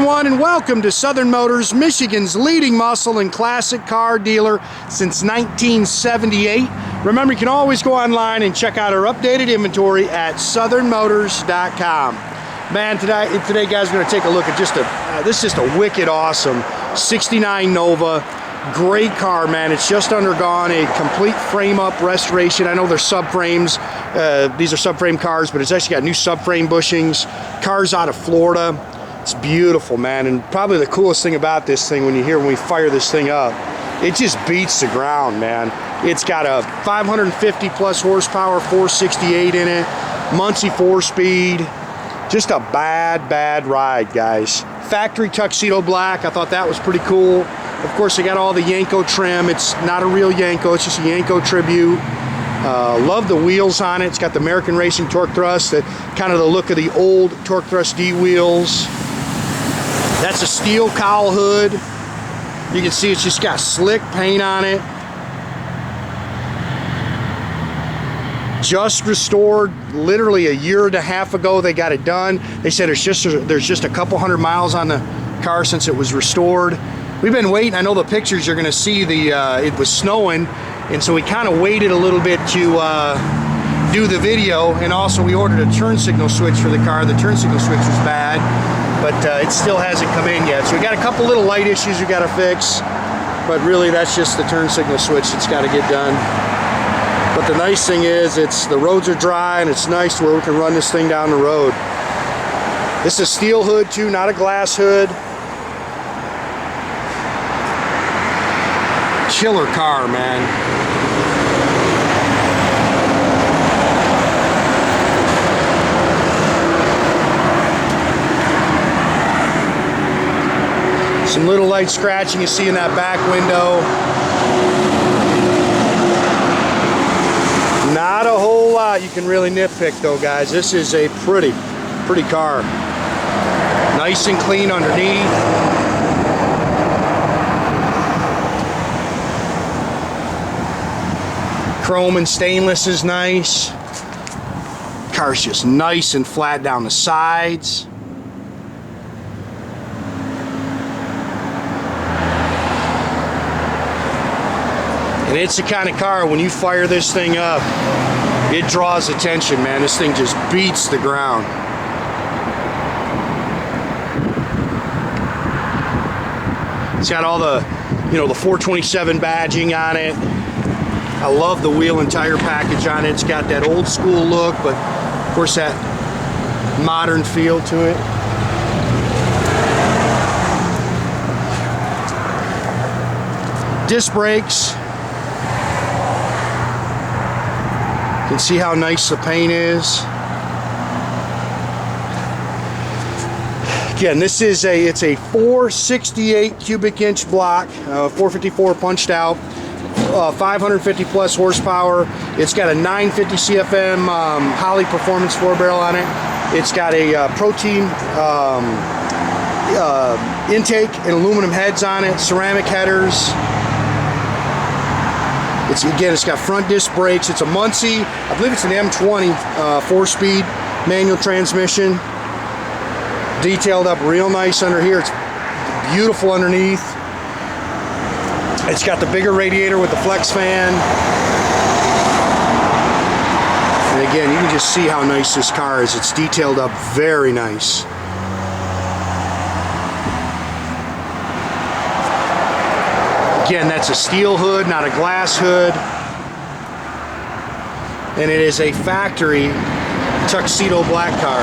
everyone, and welcome to Southern Motors, Michigan's leading muscle and classic car dealer since 1978. Remember, you can always go online and check out our updated inventory at southernmotors.com. Man, today guys, we're going to take a look at this is just a wicked awesome 69 Nova. Great car, man. It's just undergone a complete frame-up restoration. I know they're subframes. These are subframe cars, but it's actually got new subframe bushings. Car's out of Florida. It's beautiful, man. And probably the coolest thing about this thing, when we fire this thing up, it just beats the ground, man. It's got a 550 plus horsepower, 468 in it, Muncie 4-speed. Just a bad ride, guys. Factory Tuxedo black. I thought that was pretty cool. Of course, they got all the Yenko trim. It's not a real Yenko, it's just a Yenko tribute. Love the wheels on it. It's got the American Racing torque thrust, kind of the look of the old torque thrust D wheels. That's a steel cowl hood. You can see it's just got slick paint on it. Just restored, literally a year and a half ago they got it done. They said there's just a couple hundred miles on the car since it was restored. We've been waiting. I know the pictures you're going to see, it was snowing, and so we kind of waited a little bit to do the video, and also we ordered a turn signal switch for the car. The turn signal switch was bad, but it still hasn't come in yet. So we got a couple little light issues we got to fix, but really that's just the turn signal switch that's got to get done. But the nice thing is the roads are dry, and it's nice where we can run this thing down the road. This is a steel hood too, not a glass hood. Killer car, man. Some little light scratching you see in that back window. Not a whole lot you can really nitpick though, guys. This is a pretty car. Nice and clean underneath. Chrome and stainless is nice. Car's just nice and flat down the sides. And it's the kind of car, when you fire this thing up, it draws attention, man. This thing just beats the ground. It's got all the, the 427 badging on it. I love the wheel and tire package on it. It's got that old school look, but of course that modern feel to it. Disc brakes. You can see how nice the paint is. Again, this is it's a 468 cubic inch block, 454 punched out. 550 plus horsepower. It's got a 950 CFM Holley Performance 4-barrel on it. It's got a protein intake and aluminum heads on it, ceramic headers. It's got front disc brakes. It's a Muncie, I believe it's an M20 4-speed manual transmission. Detailed up real nice under here. It's beautiful underneath. It's got the bigger radiator with the flex fan. And again, you can just see how nice this car is. It's detailed up very nice. Again, that's a steel hood, not a glass hood. And it is a factory Tuxedo black car.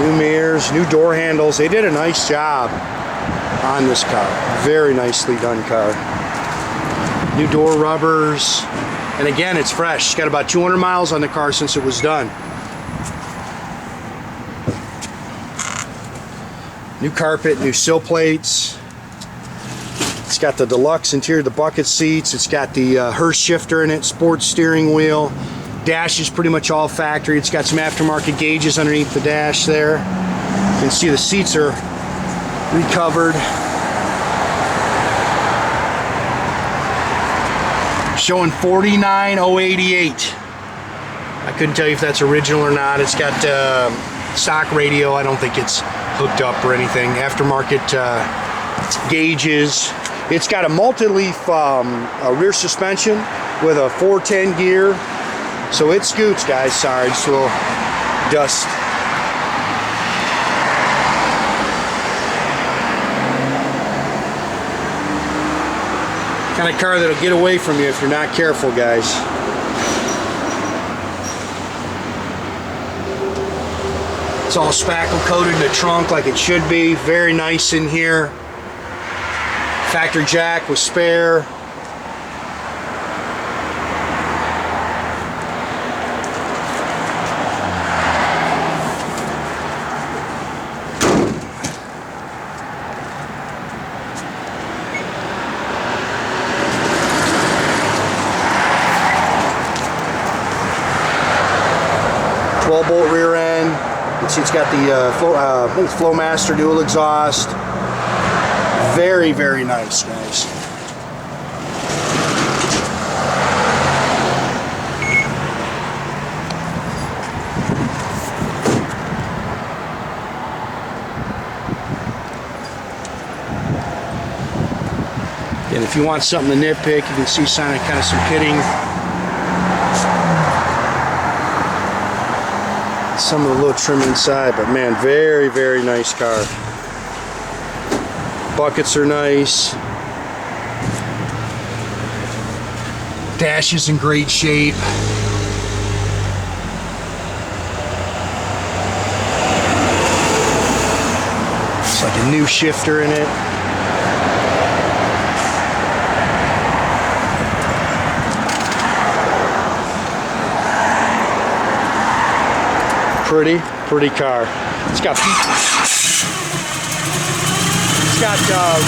New mirrors, new door handles. They did a nice job on this car. Very nicely done car. New door rubbers. And again, it's fresh. It's got about 200 miles on the car since it was done. New carpet, new sill plates. It's got the deluxe interior, the bucket seats. It's got the Hurst shifter in it, sports steering wheel. Dash is pretty much all factory. It's got some aftermarket gauges underneath the dash there. You can see the seats are recovered. Showing 49,088. I couldn't tell you if that's original or not. It's got stock radio. I don't think it's hooked up or anything. Aftermarket gauges. It's got a multi-leaf rear suspension with a 410 gear. So it scoots, guys. Sorry, just a little dust. Kind of car that'll get away from you if you're not careful, guys. It's all spackle coated in the trunk like it should be. Very nice in here. Factory jack with spare. Bolt rear end. You can see it's got the I think it's Flowmaster dual exhaust. Very, very nice, guys. And if you want something to nitpick, you can see kind of some pitting. Some of the little trim inside, but man, very, very nice car. Buckets are nice. Dash is in great shape. It's like a new shifter in it. Pretty car. It's got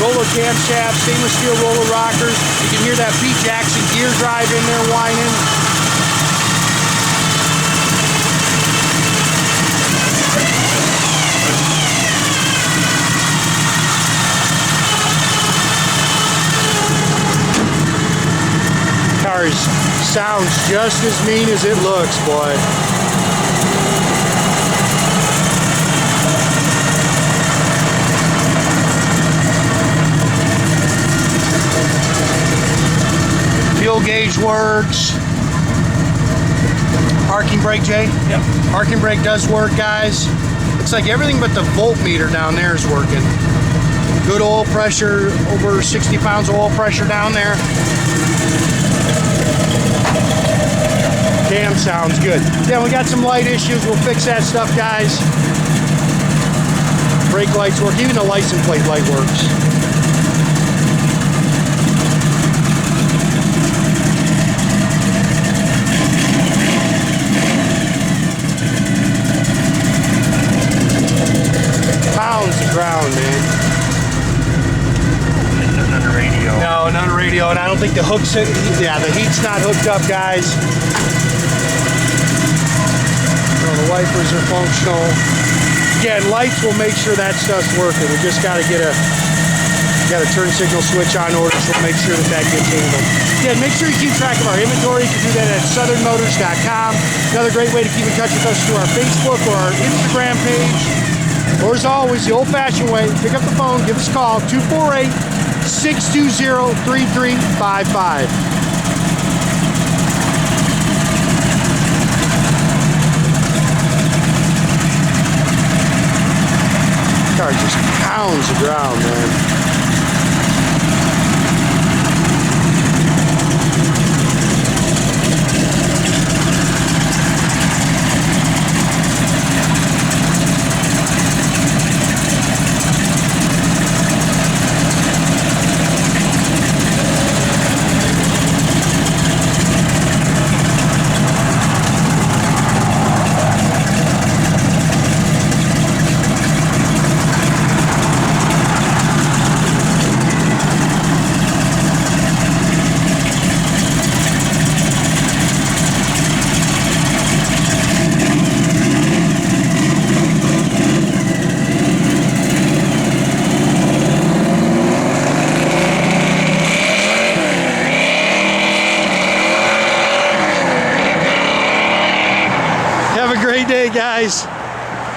roller camshaft, stainless steel roller rockers. You can hear that Pete Jackson gear drive in there whining. Car sounds just as mean as it looks, boy. Fuel gauge works. Parking brake, Jay? Yep. Parking brake does work, guys. Looks like everything but the voltmeter down there is working. Good oil pressure, over 60 pounds of oil pressure down there. Damn, sounds good. Yeah, we got some light issues. We'll fix that stuff, guys. Brake lights work. Even the license plate light works. Pounds of ground, man. None of radio. No, none of radio, and I don't think the hook's, yeah, the heat's not hooked up, guys. No, the wipers are functional. Again, lights will make sure that stuff's working. We just got to get a turn signal switch on order, so we'll make sure that gets handled. Yeah, make sure you keep track of our inventory. You can do that at southernmotors.com. Another great way to keep in touch with us through our Facebook or our Instagram page. Or as always, the old-fashioned way, pick up the phone, give us a call, 248-620-3355. Car just pounds the ground, man. great day, guys.